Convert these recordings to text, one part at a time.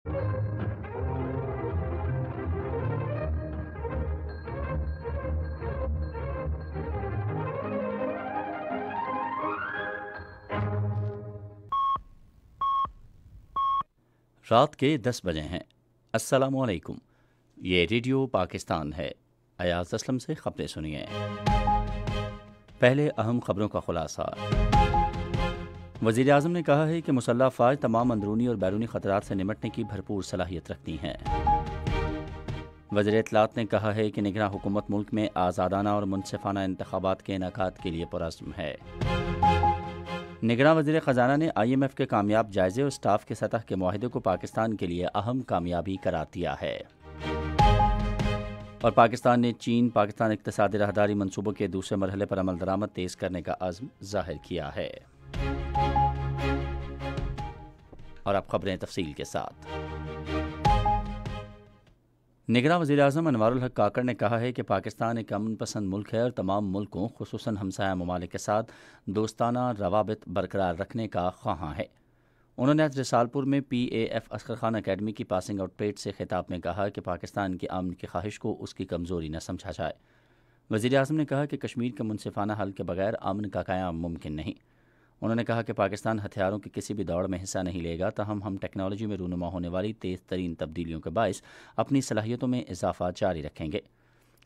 رات کے 10 بجے ہیں۔ السلام علیکم، یہ ریڈیو پاکستان ہے۔ ایاز اسلم سے خبریں سنیے۔ پہلے اہم خبروں کا خلاصہ۔ وزیر اعظم نے کہا ہے کہ مسلح افواج تمام اندرونی اور بیرونی خطرات سے نمٹنے کی بھرپور صلاحیت رکھتی ہیں۔ وزیر اطلاعات نے کہا ہے کہ نگراں حکومت ملک میں آزادانہ اور منصفانہ انتخابات کے انعقاد کے لیے پرعزم ہے۔ نگراں وزیر خزانہ نے IMF کے کامیاب جائزے اور سٹاف کے سطح کے معاہدے کو پاکستان کے لیے اہم کامیابی قرار دیا ہے۔ اور پاکستان نے چین پاکستان اقتصادی راہداری منصوبوں کے دوسرے مرحلے پر عمل درآمد تیز کرنے کا عزم ظاہر کیا ہے۔ اور اب خبریں تفصیل کے ساتھ۔ نگراں وزیر اعظم انوار الحق کاکڑ نے کہا ہے کہ پاکستان ایک امن پسند ملک ہے اور تمام ملکوں خصوصاً ہمسایہ ممالک کے ساتھ دوستانہ روابط برقرار رکھنے کا خواہاں ہے۔ انہوں نے آج رسالپور میں PAF اصغر خان اکیڈمی کی پاسنگ آؤٹ پریڈ سے خطاب میں کہا کہ پاکستان کی امن کی خواہش کو اس کی کمزوری نہ سمجھا جائے۔ وزیر اعظم نے کہا کہ کشمیر کے منصفانہ حل کے بغیر امن کا قیام ممکن نہیں۔ انہوں نے کہا کہ پاکستان ہتھیاروں کی کسی بھی دوڑ میں حصہ نہیں لے گا، تاہم ہم ٹیکنالوجی میں رونما ہونے والی تیز ترین تبدیلیوں کے باعث اپنی صلاحیتوں میں اضافہ جاری رکھیں گے۔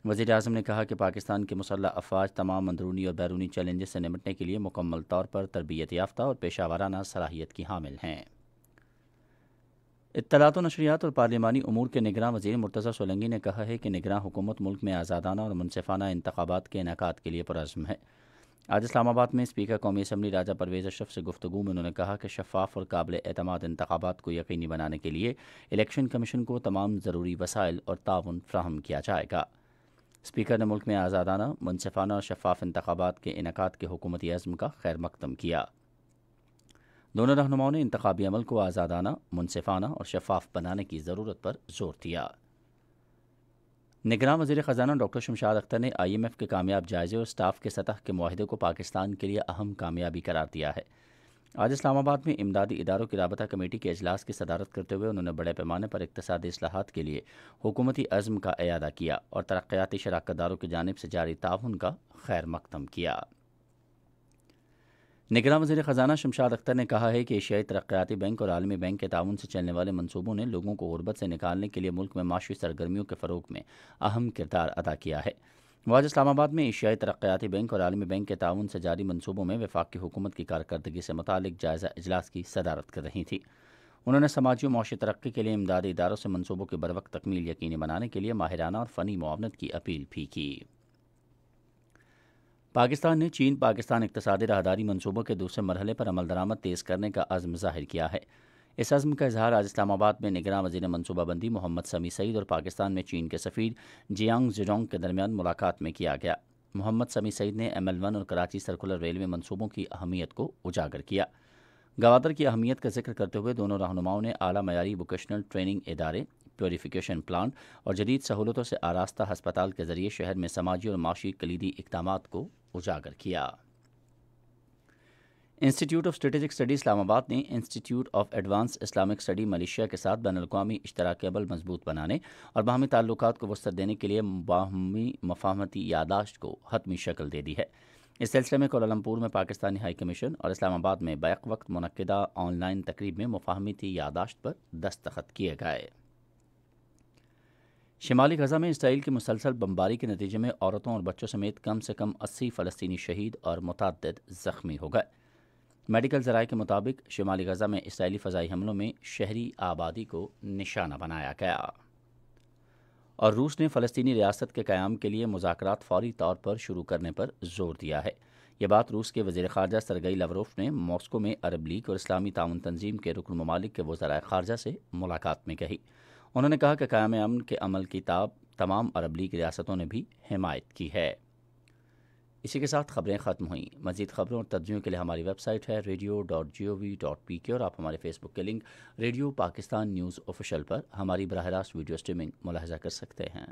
وزیر اعظم نے کہا کہ پاکستان کی مسلح افواج تمام اندرونی اور بیرونی چیلنجز سے نمٹنے کے لیے مکمل طور پر تربیت یافتہ اور پیشہ ورانہ صلاحیت کی حامل ہیں۔ اطلاعات و نشریات اور پارلیمانی امور کے نگراں وزیر مرتضی سولنگی نے کہا ہے کہ نگراں حکومت ملک میں آزادانہ اور منصفانہ انتخابات کے انعقاد کے لیے پرعزم ہے۔ آج اسلام آباد میں اسپیکر قومی اسمبلی راجہ پرویز اشرف سے گفتگو میں انہوں نے کہا کہ شفاف اور قابل اعتماد انتخابات کو یقینی بنانے کے لیے الیکشن کمیشن کو تمام ضروری وسائل اور تعاون فراہم کیا جائے گا۔ اسپیکر نے ملک میں آزادانہ، منصفانہ اور شفاف انتخابات کے انعقاد کے حکومتی عزم کا خیر مقدم کیا۔ دونوں رہنماؤں نے انتخابی عمل کو آزادانہ، منصفانہ اور شفاف بنانے کی ضرورت پر زور دیا۔ نگراں وزیر خزانہ ڈاکٹر شمشاد اختر نے IMF کے کامیاب جائزے اور سٹاف کے سطح کے معاہدے کو پاکستان کے لیے اہم کامیابی قرار دیا ہے۔ آج اسلام آباد میں امدادی اداروں کی رابطہ کمیٹی کے اجلاس کی صدارت کرتے ہوئے انہوں نے بڑے پیمانے پر اقتصادی اصلاحات کے لیے حکومتی عزم کا اعادہ کیا اور ترقیاتی شراکت داروں کی جانب سے جاری تعاون کا خیر مقدم کیا۔ نگراں وزیر خزانہ شمشاد اختر نے کہا ہے کہ ایشیائی ترقیاتی بینک اور عالمی بینک کے تعاون سے چلنے والے منصوبوں نے لوگوں کو غربت سے نکالنے کے لیے ملک میں معاشی سرگرمیوں کے فروغ میں اہم کردار ادا کیا ہے۔ وہ آج اسلام آباد میں ایشیائی ترقیاتی بینک اور عالمی بینک کے تعاون سے جاری منصوبوں میں وفاقی حکومت کی کارکردگی سے متعلق جائزہ اجلاس کی صدارت کر رہی تھی۔ انہوں نے سماجی و معاشی ترقی کے لیے امدادی اداروں سے منصوبوں کی بروقت تکمیل یقینی بنانے کے لیے ماہرانہ اور فنی معاونت کی اپیل بھی کی۔ پاکستان نے چین پاکستان اقتصادی راہداری منصوبوں کے دوسرے مرحلے پر عمل درآمد تیز کرنے کا عزم ظاہر کیا ہے۔ اس عزم کا اظہار آج اسلام آباد میں نگراں وزیر منصوبہ بندی محمد سمیع سعید اور پاکستان میں چین کے سفیر جیانگ زیڈونگ کے درمیان ملاقات میں کیا گیا۔ محمد سمیع سعید نے ML1 اور کراچی سرکولر ریلوے منصوبوں کی اہمیت کو اجاگر کیا۔ گوادر کی اہمیت کا ذکر کرتے ہوئے دونوں رہنماؤں نے اعلیٰ معیاری ووکیشنل ٹریننگ ادارے، پیوریفیکیشن پلانٹ اور جدید سہولتوں سے آراستہ ہسپتال کے ذریعے شہر میں سماجی اور معاشی کلیدی اقدامات کو اجاگر کیا۔ Institute of strategic study Islamabad نے institute of advance Islamic study Malaysia کے ساتھ بین الاقوامی اشتراک عمل مضبوط بنانے اور باہمی تعلقات کو وسعت دینے کے لیے باہمی مفاہمتی یادداشت کو حتمی شکل دے دی ہے۔ اس سلسلے میں کوالالمپور میں پاکستانی ہائی کمیشن اور اسلام آباد میں بیک وقت منعقدہ آن لائن تقریب میں مفاہمتی یادداشت پر دستخط کیے گئے۔ شمالی غزہ میں اسرائیل کی مسلسل بمباری کے نتیجے میں عورتوں اور بچوں سمیت کم سے کم 80 فلسطینی شہید اور متعدد زخمی ہو گئے۔ میڈیکل ذرائع کے مطابق شمالی غزہ میں اسرائیلی فضائی حملوں میں شہری آبادی کو نشانہ بنایا گیا، اور روس نے فلسطینی ریاست کے قیام کے لیے مذاکرات فوری طور پر شروع کرنے پر زور دیا ہے۔ یہ بات روس کے وزیر خارجہ سرگئی لاوروف نے ماسکو میں عرب لیگ اور اسلامی تعاون تنظیم کے رکن ممالک کے وزرائے خارجہ سے ملاقات میں کہی۔ انہوں نے کہا کہ قیام امن کے عمل کی تمام عرب لیگ ریاستوں نے بھی حمایت کی ہے۔ اسی کے ساتھ خبریں ختم ہوئیں۔ مزید خبروں اور تجزیوں کے لیے ہماری ویب سائٹ ہے radio.gov.pk اور آپ ہمارے فیس بک کے link radio Pakistan news official پر ہماری براہ راست ویڈیو اسٹریمنگ ملاحظہ کر سکتے ہیں۔